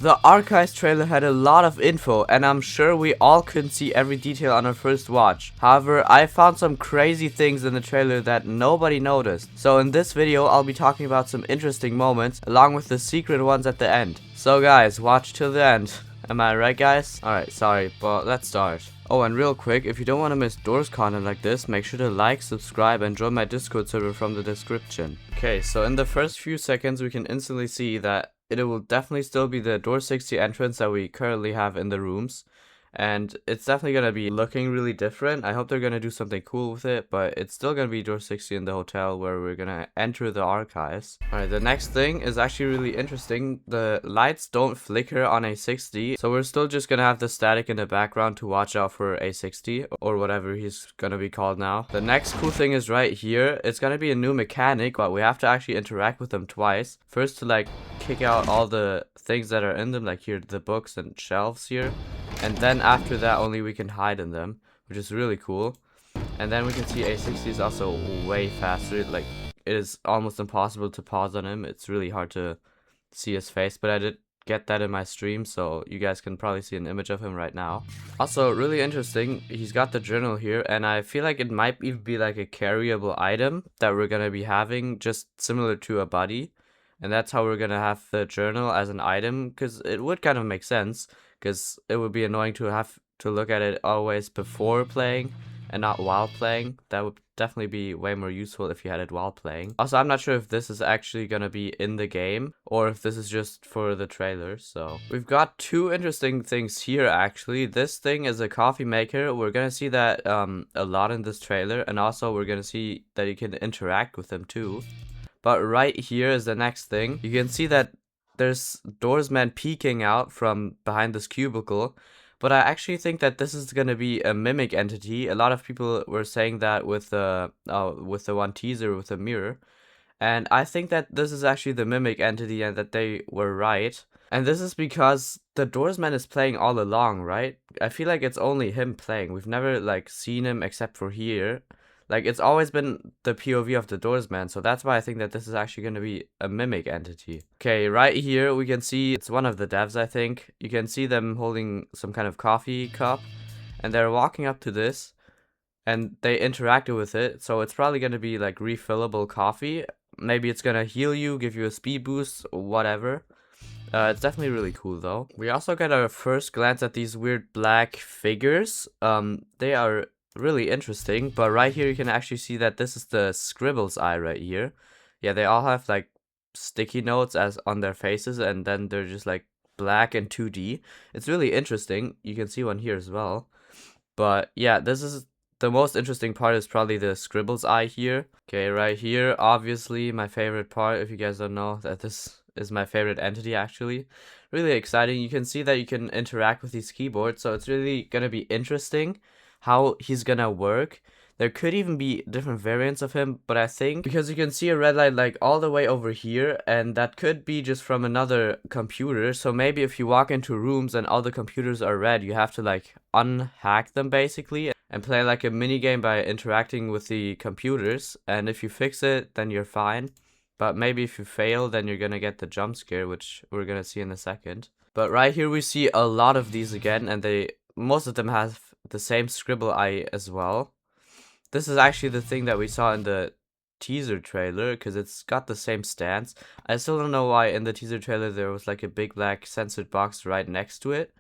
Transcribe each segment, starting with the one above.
The Archives trailer had a lot of info, and I'm sure we all couldn't see every detail on our first watch. However, I found some crazy things in the trailer that nobody noticed. So in this video, I'll be talking about some interesting moments, along with the secret ones at the end. So guys, watch till the end. Am I right, guys? Alright, sorry, but let's start. Oh, and real quick, if you don't want to miss Doors content like this, make sure to like, subscribe, and join my Discord server from the description. Okay, so in the first few seconds, we can instantly see that it will definitely still be the door 60 entrance that we currently have in the rooms. And it's definitely going to be looking really different. I hope they're going to do something cool with it, but it's still going to be door 60 in the hotel where we're going to enter the archives. Alright, the next thing is actually really interesting. The lights don't flicker on A60, so we're still just going to have the static in the background to watch out for A60, or whatever he's going to be called now. The next cool thing is right here. It's going to be a new mechanic, but we have to actually interact with them twice. First to like kick out all the things that are in them, like here, the books and shelves here. And then after that, only we can hide in them, which is really cool. And then we can see A60 is also way faster. Like, it is almost impossible to pause on him. It's really hard to see his face, but I did get that in my stream, so you guys can probably see an image of him right now. Also, really interesting, he's got the journal here, and I feel like it might even be like a carryable item that we're gonna be having, just similar to a buddy. And that's how we're gonna have the journal as an item, because it would kind of make sense. Because it would be annoying to have to look at it always before playing and not while playing. That would definitely be way more useful if you had it while playing. Also, I'm not sure if this is actually going to be in the game or if this is just for the trailer. So we've got two interesting things here actually. This thing is a coffee maker. We're going to see that a lot in this trailer, and also we're going to see that you can interact with them too. But right here is the next thing. You can see that there's Doorsman peeking out from behind this cubicle, but I actually think that this is gonna be a mimic entity. A lot of people were saying that with the one teaser with the mirror, and I think that this is actually the mimic entity and that they were right. And this is because the Doorsman is playing all along, right? I feel like it's only him playing. We've never like seen him except for here. Like, it's always been the POV of the Doorsman, so that's why I think that this is actually going to be a mimic entity. Okay, right here we can see it's one of the devs, I think. You can see them holding some kind of coffee cup, and they're walking up to this, and they interacted with it, so it's probably going to be like refillable coffee. Maybe it's going to heal you, give you a speed boost, or whatever. It's definitely really cool though. We also got our first glance at these weird black figures. They are really interesting, but right here you can actually see that this is the Scribbles eye right here. Yeah, they all have like sticky notes as on their faces, and then they're just like black and 2D. It's really interesting. You can see one here as well. But yeah, this is the most interesting part, is probably the Scribbles eye here. Okay, right here, obviously my favorite part, if you guys don't know, that this is my favorite entity actually. Really exciting. You can see that you can interact with these keyboards, so it's really gonna be interesting how he's gonna work. There could even be different variants of him, but I think because you can see a red light like all the way over here, and that could be just from another computer. So maybe if you walk into rooms and all the computers are red, you have to like unhack them basically and play like a mini game by interacting with the computers. And if you fix it, then you're fine. But maybe if you fail, then you're gonna get the jump scare, which we're gonna see in a second. But right here we see a lot of these again, and most of them have the same scribble eye as well. This is actually the thing that we saw in the teaser trailer, because it's got the same stance. I still don't know why in the teaser trailer there was like a big black censored box right next to it.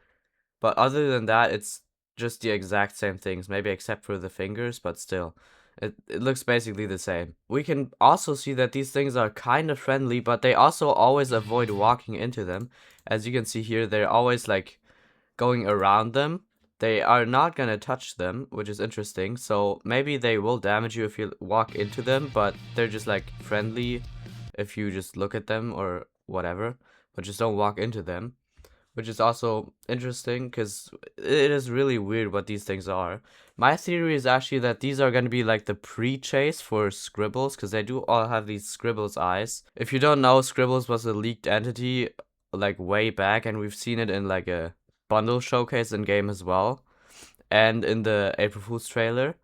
But other than that, it's just the exact same things, maybe except for the fingers, but still. It looks basically the same. We can also see that these things are kind of friendly, but they also always avoid walking into them. As you can see here, they're always like going around them. They are not gonna touch them, which is interesting. So maybe they will damage you if you walk into them, but they're just like friendly if you just look at them or whatever, but just don't walk into them, which is also interesting because it is really weird what these things are. My theory is actually that these are going to be like the pre-chase for Scribbles, because they do all have these Scribbles eyes. If you don't know, Scribbles was a leaked entity like way back, and we've seen it in like a bundle showcase in game as well, and in the April Fool's trailer.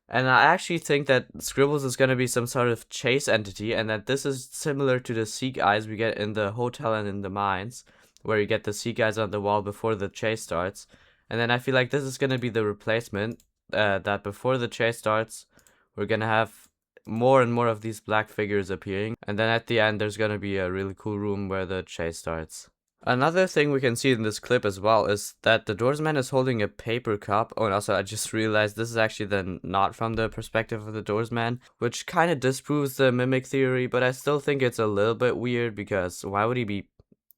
And I actually think that Scribbles is going to be some sort of chase entity, and that this is similar to the Seek eyes we get in the hotel and in the mines. where you get the sea guys on the wall before the chase starts. And then I feel like this is gonna be the replacement, that before the chase starts, we're gonna have more and more of these black figures appearing. And then at the end, there's gonna be a really cool room where the chase starts. Another thing we can see in this clip as well is that the Doorsman is holding a paper cup. Oh, and also I just realized this is actually then not from the perspective of the Doorsman, which kind of disproves the mimic theory, but I still think it's a little bit weird because why would he be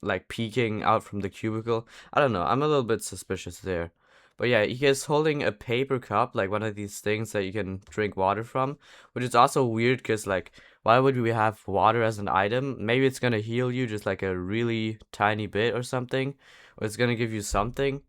like peeking out from the cubicle? I don't know, I'm a little bit suspicious there. But yeah, he is holding a paper cup, like one of these things that you can drink water from, which is also weird because like why would we have water as an item? Maybe it's gonna heal you just like a really tiny bit or something, or it's gonna give you something.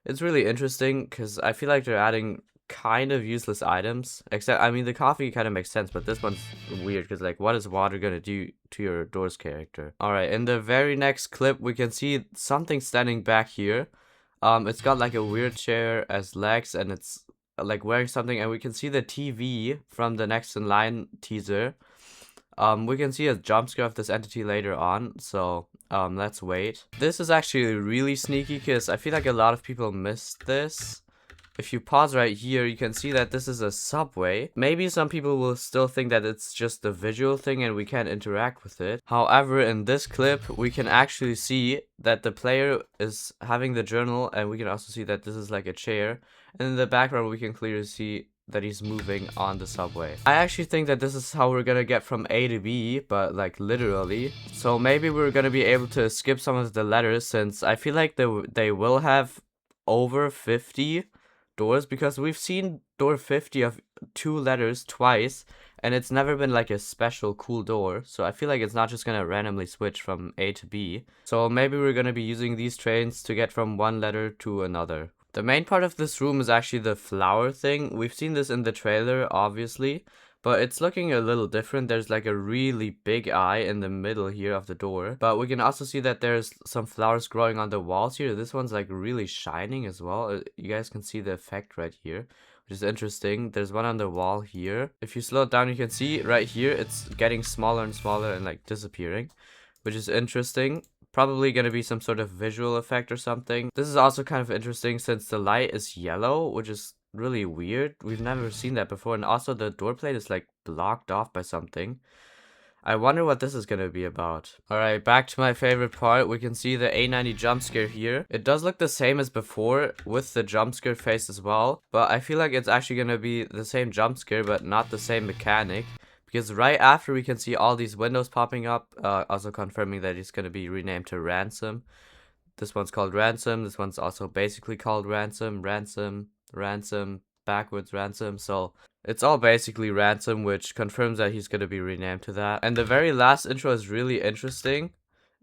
It's really interesting because I feel like they're adding kind of useless items. Except, I mean, the coffee kind of makes sense, but this one's weird because like, what is water gonna do to your Doors character? Alright, in the very next clip, we can see something standing back here. It's got like a weird chair as legs, and it's like wearing something, and we can see the TV from the next in line teaser. We can see a jump scare of this entity later on, so let's wait. This is actually really sneaky because I feel like a lot of people missed this. If you pause right here, you can see that this is a subway. Maybe some people will still think that it's just a visual thing and we can't interact with it. However, in this clip, we can actually see that the player is having the journal, and we can also see that this is like a chair. And in the background, we can clearly see that he's moving on the subway. I actually think that this is how we're gonna get from A to B, but like literally. So maybe we're gonna be able to skip some of the letters, since I feel like they will have over 50 doors, because we've seen door 50 of 2 letters twice, and it's never been like a special cool door, so I feel like it's not just gonna randomly switch from A to B. So maybe we're gonna be using these trains to get from one letter to another. The main part of this room is actually the flower thing. We've seen this in the trailer, obviously, but it's looking a little different. There's like a really big eye in the middle here of the door. But we can also see that there's some flowers growing on the walls here. This one's like really shining as well. You guys can see the effect right here, which is interesting. There's one on the wall here. If you slow it down, you can see right here, it's getting smaller and smaller and like disappearing, which is interesting. Probably gonna be some sort of visual effect or something. This is also kind of interesting since the light is yellow, which is really weird. We've never seen that before, and also the door plate is like blocked off by something. I wonder what this is gonna be about. Alright, back to my favorite part. We can see the A90 jump scare here. It does look the same as before with the jump scare face as well, but I feel like it's actually gonna be the same jump scare but not the same mechanic. Because right after we can see all these windows popping up, also confirming that it's gonna be renamed to Ransom. This one's called Ransom, this one's also basically called Ransom, Ransom, backwards Ransom, so it's all basically Ransom, which confirms that he's gonna be renamed to that. And the very last intro is really interesting.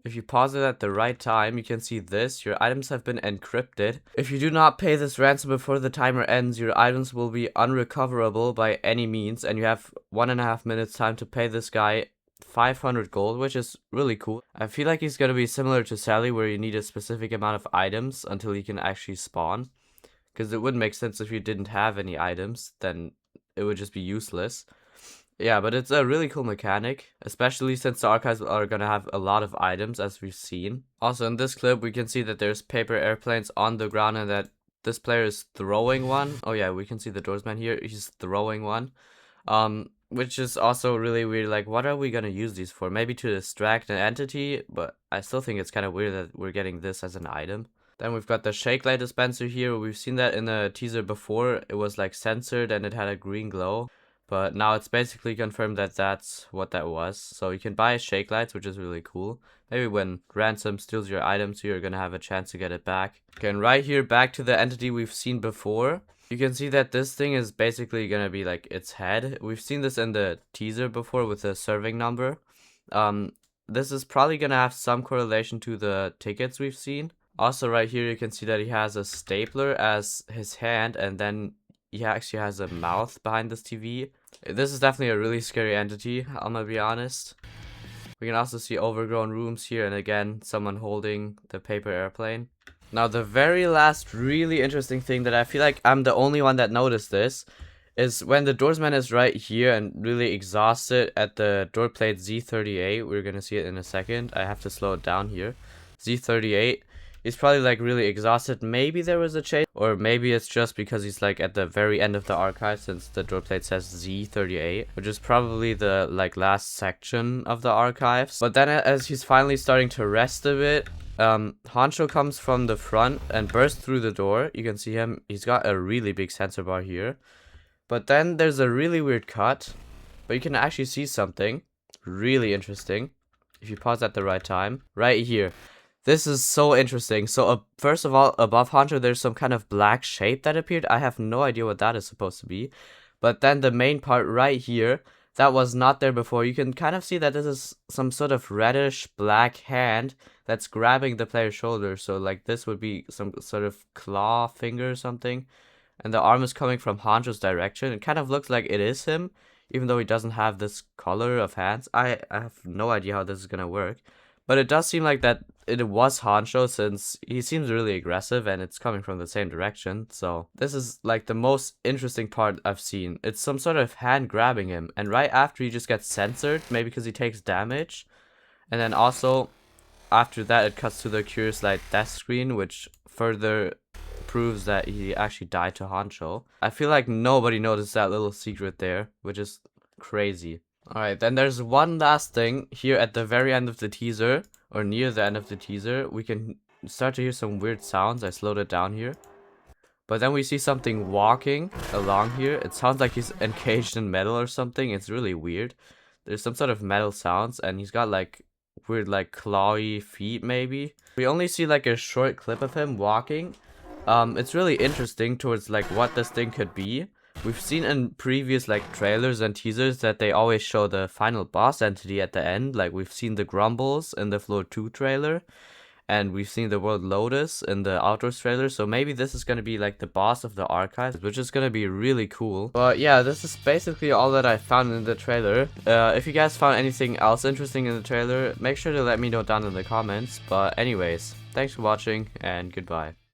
If you pause it at the right time, you can see this. Your items have been encrypted. If you do not pay this ransom before the timer ends, your items will be unrecoverable by any means, and you have 1.5 minutes time to pay this guy 500 gold, which is really cool. I feel like he's gonna be similar to Sally, where you need a specific amount of items until he can actually spawn. Because it wouldn't make sense if you didn't have any items, then it would just be useless. Yeah, but it's a really cool mechanic, especially since the archives are gonna have a lot of items, as we've seen. Also, in this clip, we can see that there's paper airplanes on the ground and that this player is throwing one. Oh yeah, we can see the Doorsman here. He's throwing one. Which is also really weird. Like, what are we gonna use these for? Maybe to distract an entity, but I still think it's kind of weird that we're getting this as an item. Then we've got the shake light dispenser here. We've seen that in the teaser before. It was like censored and it had a green glow. But now it's basically confirmed that that's what that was. So you can buy shake lights, which is really cool. Maybe when Ransom steals your items, you're gonna have a chance to get it back. Okay, and right here, back to the entity we've seen before. You can see that this thing is basically gonna be like its head. We've seen this in the teaser before with the serving number. This is probably gonna have some correlation to the tickets we've seen. Also right here, you can see that he has a stapler as his hand, and then he actually has a mouth behind this TV. This is definitely a really scary entity, I'm gonna be honest. We can also see overgrown rooms here, and again, someone holding the paper airplane. Now, the very last really interesting thing that I feel like I'm the only one that noticed this is when the Doorsman is right here and really exhausted at the door plate Z38. We're gonna see it in a second. I have to slow it down here. Z38. He's probably like really exhausted. Maybe there was a change, or maybe it's just because he's like at the very end of the archive, since the door plate says Z38, which is probably the like last section of the archives. But then as he's finally starting to rest a bit, Hancho comes from the front and bursts through the door. You can see him. He's got a really big sensor bar here. But then there's a really weird cut, but you can actually see something really interesting if you pause at the right time. Right here. This is so interesting. So first of all, above Hancho, there's some kind of black shape that appeared. I have no idea what that is supposed to be. But then the main part right here, that was not there before. You can kind of see that this is some sort of reddish black hand that's grabbing the player's shoulder. So like this would be some sort of claw finger or something. And the arm is coming from Hancho's direction. It kind of looks like it is him, even though he doesn't have this color of hands. I have no idea how this is gonna work. But it does seem like that it was Hancho, since he seems really aggressive and it's coming from the same direction. So this is like the most interesting part I've seen. It's some sort of hand grabbing him, and right after he just gets censored, maybe because he takes damage. And then also after that it cuts to the Curious Light death screen, which further proves that he actually died to Hancho. I feel like nobody noticed that little secret there, which is crazy. Alright, then there's one last thing here at the very end of the teaser, or near the end of the teaser. We can start to hear some weird sounds. I slowed it down here. But then we see something walking along here. It sounds like he's encaged in metal or something. It's really weird. There's some sort of metal sounds, and he's got like weird like clawy feet maybe. We only see like a short clip of him walking. It's really interesting towards like what this thing could be. We've seen in previous like trailers and teasers that they always show the final boss entity at the end. Like we've seen the Grumbles in the Floor 2 trailer, and we've seen the World Lotus in the Outdoors trailer. So maybe this is gonna be like the boss of the archives, which is gonna be really cool. But yeah, this is basically all that I found in the trailer. If you guys found anything else interesting in the trailer, make sure to let me know down in the comments. But anyways, thanks for watching and goodbye.